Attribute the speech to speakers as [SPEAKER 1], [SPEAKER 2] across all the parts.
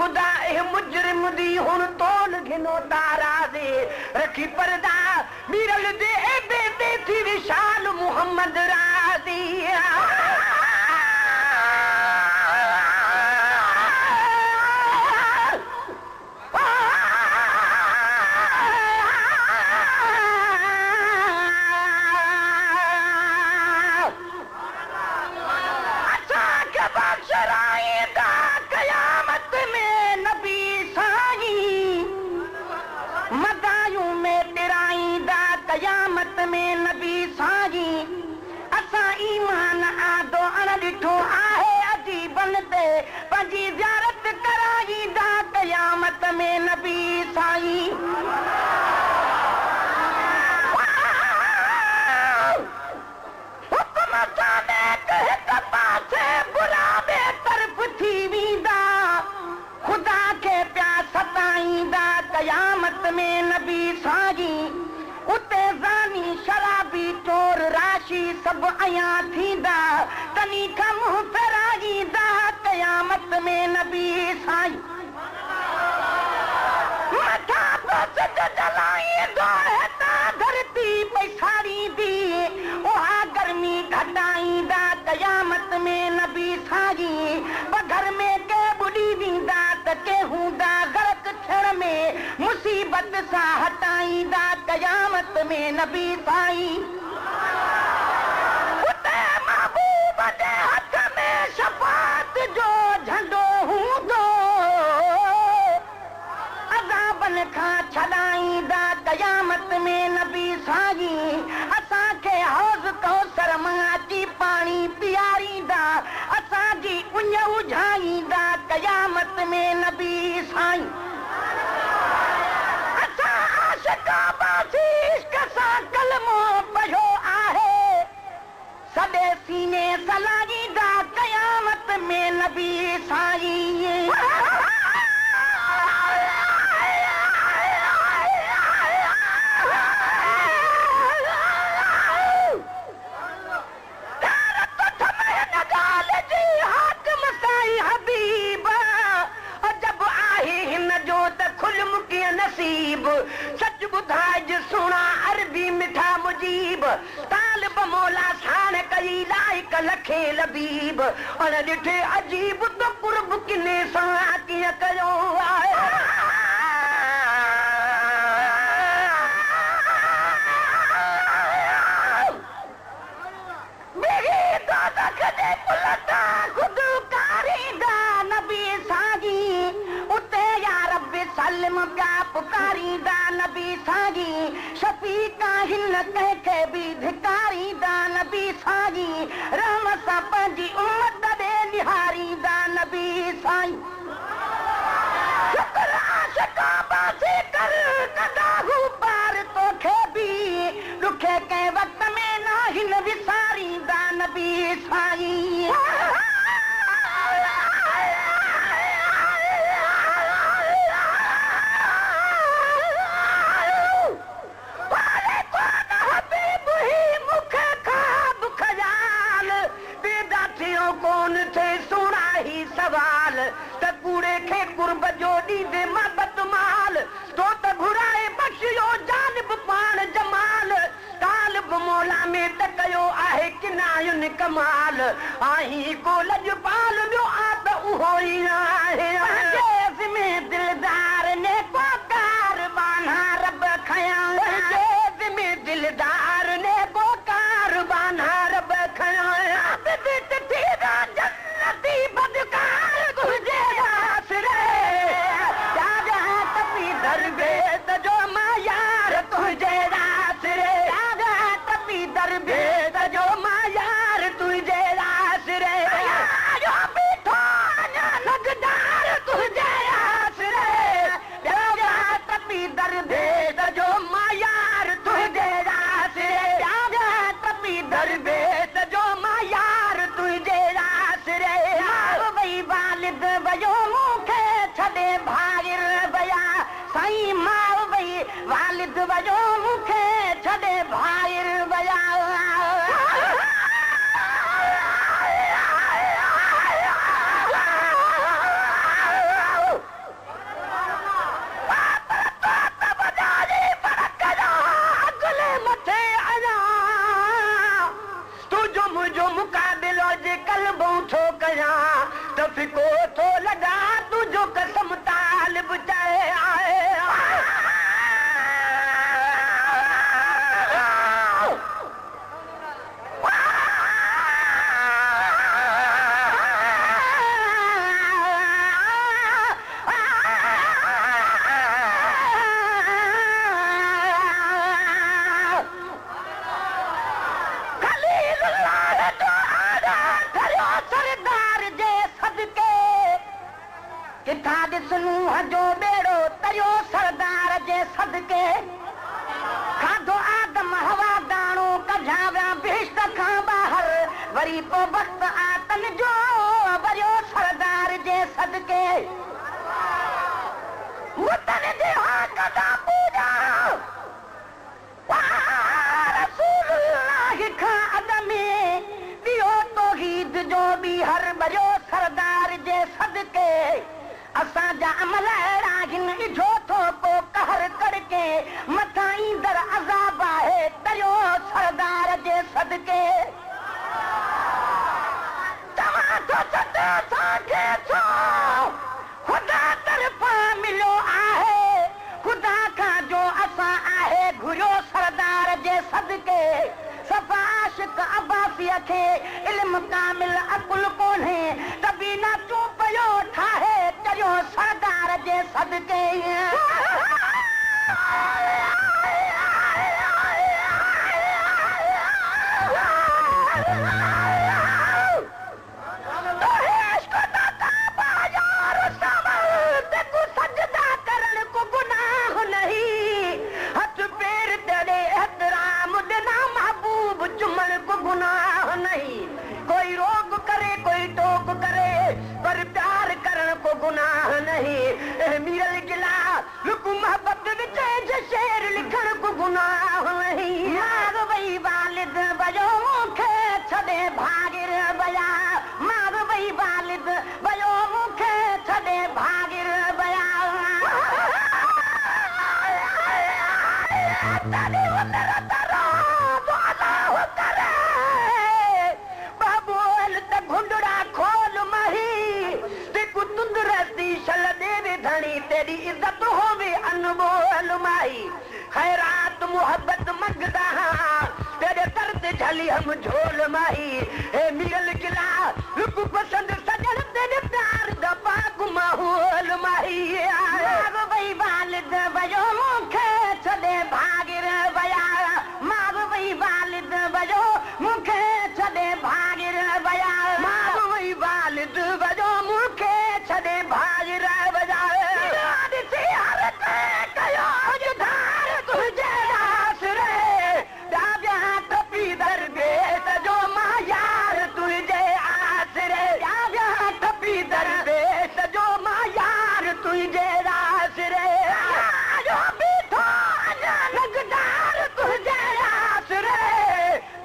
[SPEAKER 1] खुदा ए मुजरिम दी हुन तोल घिनो तारा दे रखी पर्दा मीरल दे ए बेटे थी विशाल मोहम्मद राजी कयामत में नबी साजी असा ईमान आदो अन ॾिठो आहे अजीबन ते पंहिंजी ज़ियारत कराईंदा कयामत में नबी साईं हुक्म सां हिक पासे बुरा ॿिए तरफ़ थी वेंदा ख़ुदा खे पिया सताईंदा कयामत में नबी साईं उते ज़ानी शराबी चोर राशि सभु अयां थींदा तनी खां मुंहुं फेराईंदा कयामत में नबी साईं मथा बस जलाईंदो हितां धरती पैसारींदी उहा गर्मी घटाईंदा कयामत में नबी साईं पघर में के ॿुॾी वेंदा त के हूंदा ग़रक़ थियण में मुसीबत सां हटाईंदा कयामत में नबी साईं उते महबूब जे हथ में शफ़ाअत जो झंडो हूंदो अज़ाबनि खां छॾाईंदा कयामत में नबी साईं असांखे हौज़ कौसर मां अची पाणी पीआरींदा असांजी उञ उझाईंदा कयामत में नबी साईं इश्क सां कलमो पढ़ियो आहे सॼे सीने सलाहींदा कयामत में नबी साईं नसीब सच बुधाज सुना अरबी मिठा मुजीब तालिब मौला साण कई लाइक लखे लबीब और ॾिठे अजीब तो कुर्ब किने सां कीअं कयो पुकारींदा नबी साईं शफ़ीक़ा हिन कंहिंखे बि धिकारींदा नबी साईं रहम सां पंहिंजी उम्मत ॾे निहारींदा नबी साईं शुक्र आशिक़ा बाज़ी कर कदाहू पार तोखे बि ॾुखे कंहिं वक़्त में न हिन विसारींदा नबी साईं सवाल त कूड़े खे कुर्ब जो ॾींदे महबत माल तो त घुराए बख़्शियो जानिब पाण जमाल तालिब मौला में त कयो आहे किनायुनि कमाल आई को लॼपाल ॿियो आ त उहो ई आहे में दिलदार ने पोकार बाना रब खयां में दिलदार ने पोकार बाना रब खयां बदकार गुज़ेरा सिरे जागा तपी दरबेद जो मायार तुझे रासरे जागा तपी दरबेद जो मायार तुझे रासरे जो बीठो लगदा बहु थो कयां त फिको थो लॻा तुंहिंजो कसम तालिब चए आहे किथां ॾिसणूं हजो ॿेड़ो तरियो सरदार जे सदके खाधो आदम हवा दाणो कढिया विया बिश्त खां ॿाहिरि वरी पोइ वक़्तु आतन जो वरियो सरदार जे सदके मुतन जे हक़ दा पूॼा रसूलुल्लाह खां अॻ में ॿियो तौहीद जो ॿीहर वरियो सरदार जे सदके असांजा अमल अहिड़ा आहिनि इझो थो को कहर करके मथां ईंदड़ अज़ाब आहे तरियो सरदार जे सदके तव्हां थो सत असांखे छो ख़ुदा तरफ़ां मिलियो आहे ख़ुदा खां जो असां आहे घुरियो सरदार जे सदके सफ़ा आशिक़ अब्बासीअ खे इल्म कामिल अकुल कोन्हे त बिना तूं पियो ठाहे चरियो सरदार जे सदके सजदा करण को गुनाह नहीं हथ पैर तेरे एहतराम देना महबूब चुमण को गुनाह नहीं कोई रोक करे कोई टोक करे पर प्यार करण को गुनाह नहीं मीरल गिला लुक मोहब्बत विच शेर लिखण को गुनाह नहीं मार वही वालिद वयो मूंखे छॾे भागिर वया मार वही वालिद वयो मूंखे छॾे भागिर वया घुंडड़ा खोल मही तुंदरस्ती शल देवे धणी तेरी इज्जत होवे अनमोल माई खैरात मोहब्बत मंगदा तेरे दर्द झली हम झोल माई ए मिलल किला रुक पसंद सजन तेरे प्यार दा पाक माहौल माई मार वही वालिद वयो मूंखे छॾे भागिर वया मार वही वालिद वयो मूंखे छॾे भागिर वया मार वही वालिद वयो मूंखे छॾे भागिर वया ॾिसी हर कयो जुधार तुंहिंजे आसरे ॾाढा टपी दरवेश जो मां यार तुंहिंजे आसरे ॾाढा टपी दरवेश जो मां यार तुंहिंजे आसरे जो बीठो अञा नगदार तुंहिंजे आसरे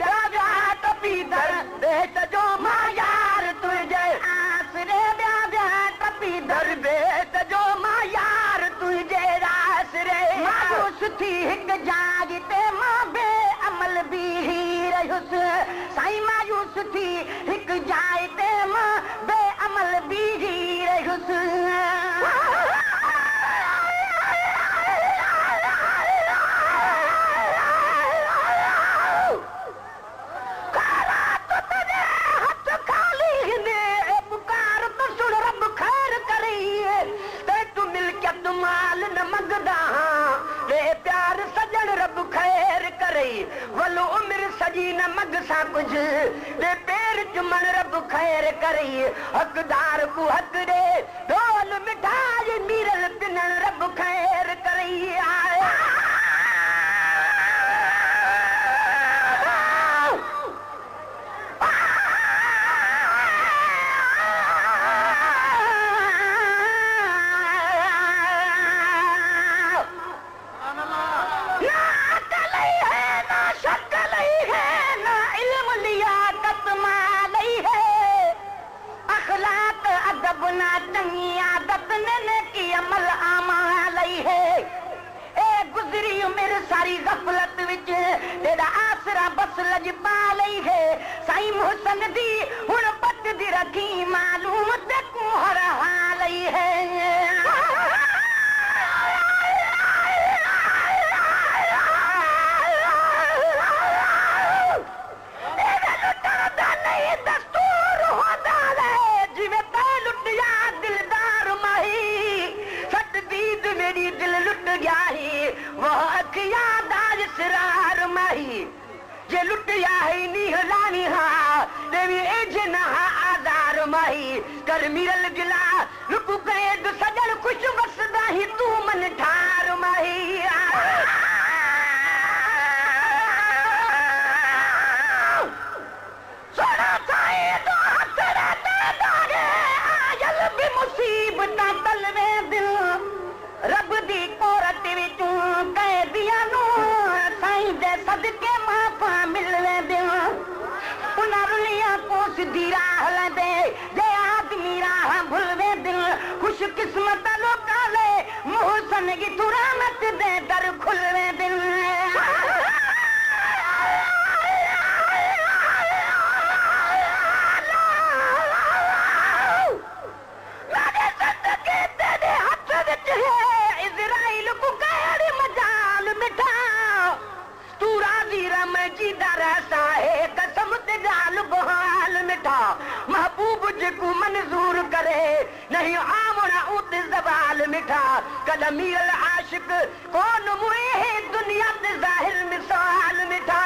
[SPEAKER 1] ॾाढा टपी दरवेश जो मां यार तुंहिंजे आसरे ॾाढा टपी दरवेश जो मां यार तुंहिंजे आसरे मायूस थी हिकु जाइ ते मां बेअमल बीही रहियुसि साईं मायूस थी हिकु जाइ ते मां बेअमल बीही रहियुसि हथ खाली हिने पुकार तो सुन रब खैर करे ते तू मिल्कियत माल न मंगदा वे प्यार सजन रब खैर करे वलो उम्र सजी न मग सा कुछ वे पैर चुमन रब खैर करे हकदार को हक दे ढोल मिठाई मीरल पिनन रब खैर करे आए सारी गफलत विच तेरा आसरा बस लज पा लई है साईं मोहसन दी हुन पट दी किया दाज सिरार माही जे लुटिया है निहलानी हा देवी एजना आधार माही कर मिरल गिला लुकु करे दु सजल खुश बसदा ही तू मन ठार माही सोना चाहे तो हसरा दागे आयल भी मुसीबत तलवे दिल रब दी कोरत विचों कह दिया नो साईं दे सदके माफा मिलवे दिल उन्हां रुलिया को सिधी राह लदे जे आदमी राह भुलवे दिल खुश किस्मत लोकां ले मोहसन की तुरामत दे दर खुलवे दिल महबूब जेको मंजूर करे नहीं आमना उत ज़वाल मिठा कदम मीरल आशिक कौन मुए है दुनिया ते ज़ाहिर मिसाल मिठा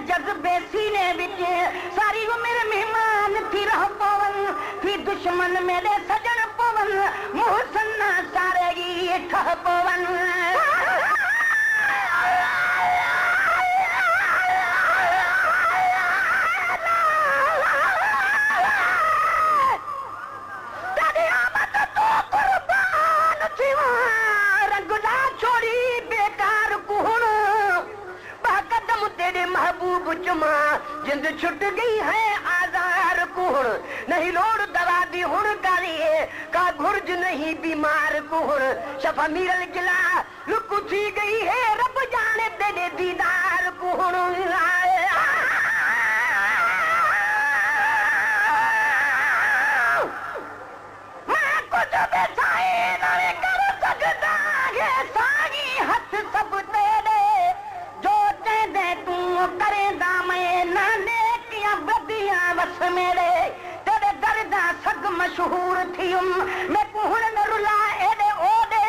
[SPEAKER 1] जज्बे सीने विच सारी उम्र मेहमान थी रह पवन थी दुश्मन मेरे सजन पवन मोहसन सारे की ठह पवन महबूब चुमा जिंद छुट गई है आजार कुहड़ नहीं लोड़ दवा दी हुण कालिए का घुर्ज नहीं बीमार कुहड़ शफा मीरल गिला लुक थी गई है रब जाने तेरे दीदार कुहड़ मैं कुछ बेचाए नहीं कर सकता है सागी हथ सब तेरे जो दे तू करे दामे नाने किया बदिया बस मेरे तेरे दर्दा सग मशहूर थियुम मैं कुहण न रुला एडे ओडे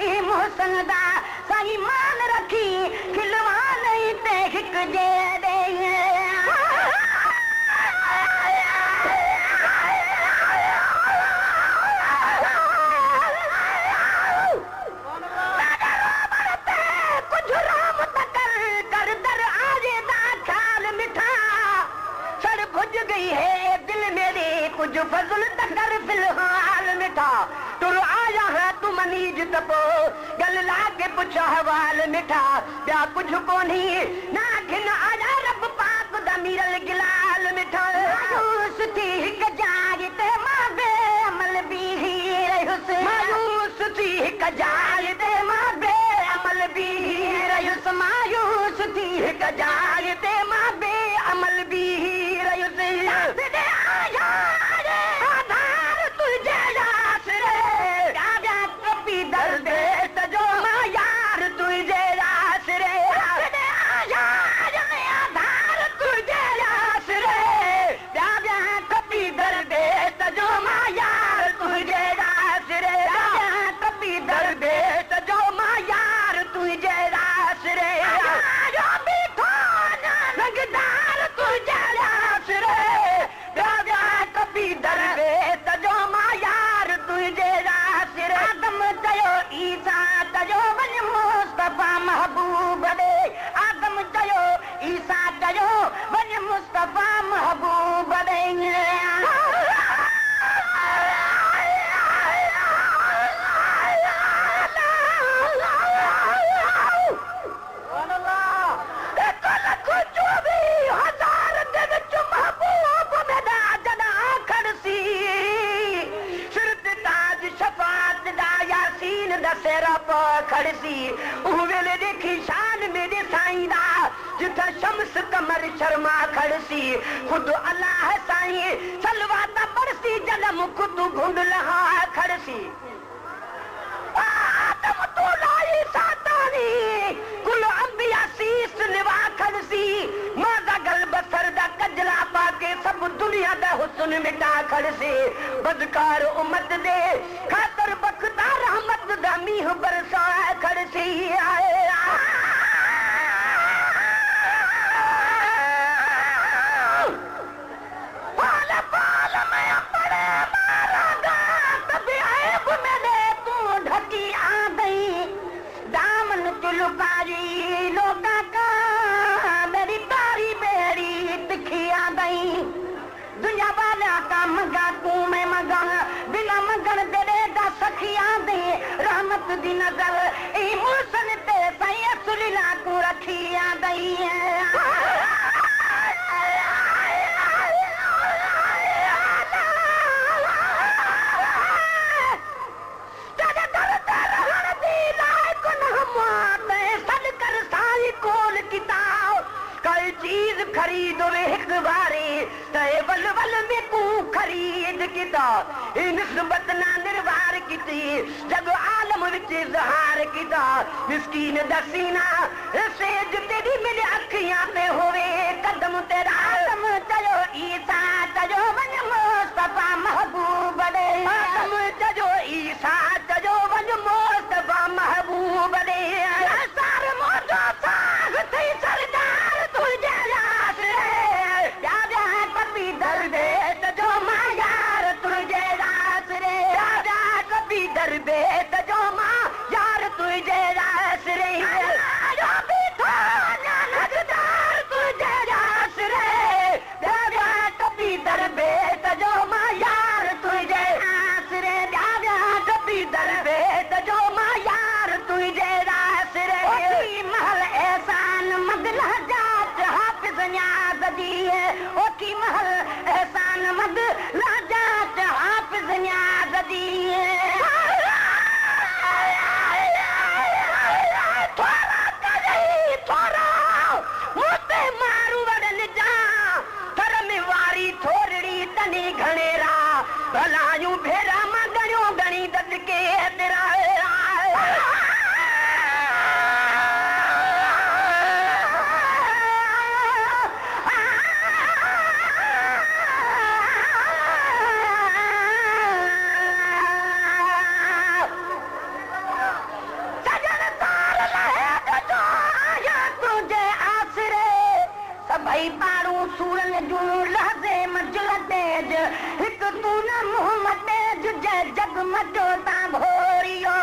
[SPEAKER 1] ई मोहसन दा साई मान रखी खिलवा नहीं ते हिक जे दे कुछ फजल तकर फिलहाल मिठा तुर आया है तू मनीज तपो गल लागे पुछ हवाल मिठा क्या कुछ को नहीं ना खिन आजा रब पाक दा मीरल गिलाल मिठा मायूस थी हिक जागते मां बे अमल भी रहुस मायूस थी हिक जागते मां बे अमल भी रहुस मायूस थी हिक जागते मां बे अमल भी रहुस सेरा प खड़सी उवेले देखी शान मेरे साईंदा जिथा शम्स कमर शर्मा खड़सी खुद अल्लाह साईं सलवाता बरसी जलम खुद घुंड लहा खड़सी आदम तो लाई सातानी कुल अंबिया सीस निवा खड़सी मादा गल बसर दा कजला पाके सब दुनिया दा हुस्न मिटा खड़सी बदकार उम्मत दे खातर बखता रहमत दा मीह बरसा खड़सी लोगा का मेरी तारी बेड़ी तिखी आ गई दुनिया वाला का मंगा तू मैं मंगा बिना मंगन तेरे दा सखिया दे रहमत दी नजर ई मुसन ते सही सुलीला को रखी आ गई है चीज खरीद एक बारी तय बल बल में तू खरीद किता निस्बत ना निर्वार की जब आलम विच इजहार किता मिस्कीन दसीना सेज तेरी मेरे अखियां में होवे कदम तेरा आलम चलो ईसा चलो वन मुस्तफा महबूब दे आलम चलो ईसा चलो वन मुस्तफा महबूब दे सार मोजो साग थई सरदार जो मां यार तुझे रास रे राजा कभी दरबे जो मां यार तुझे रास रे जो भी तो नगदार तुझे रास रे राजा कभी दरबे जो मां यार तुझे रास रे राजा कभी दरबे जो मां यार तुझे रास रे महल एहसान मदला जात हाफिज न्याज दी है ओ की महल एहसान मद राजा हाफिज न्याज दी थोरा मुते मारू वड़न जा थर में वारी थोरड़ी तनी घणेरा भलायूं भेरा मां गणियो गणी दद के तेरा सूरन जूं लहज़े मजल तेज हिक तू न मोहम्मद जय जग मजो ता भोरियो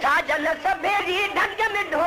[SPEAKER 1] साजल सभेरी ढंग में ढो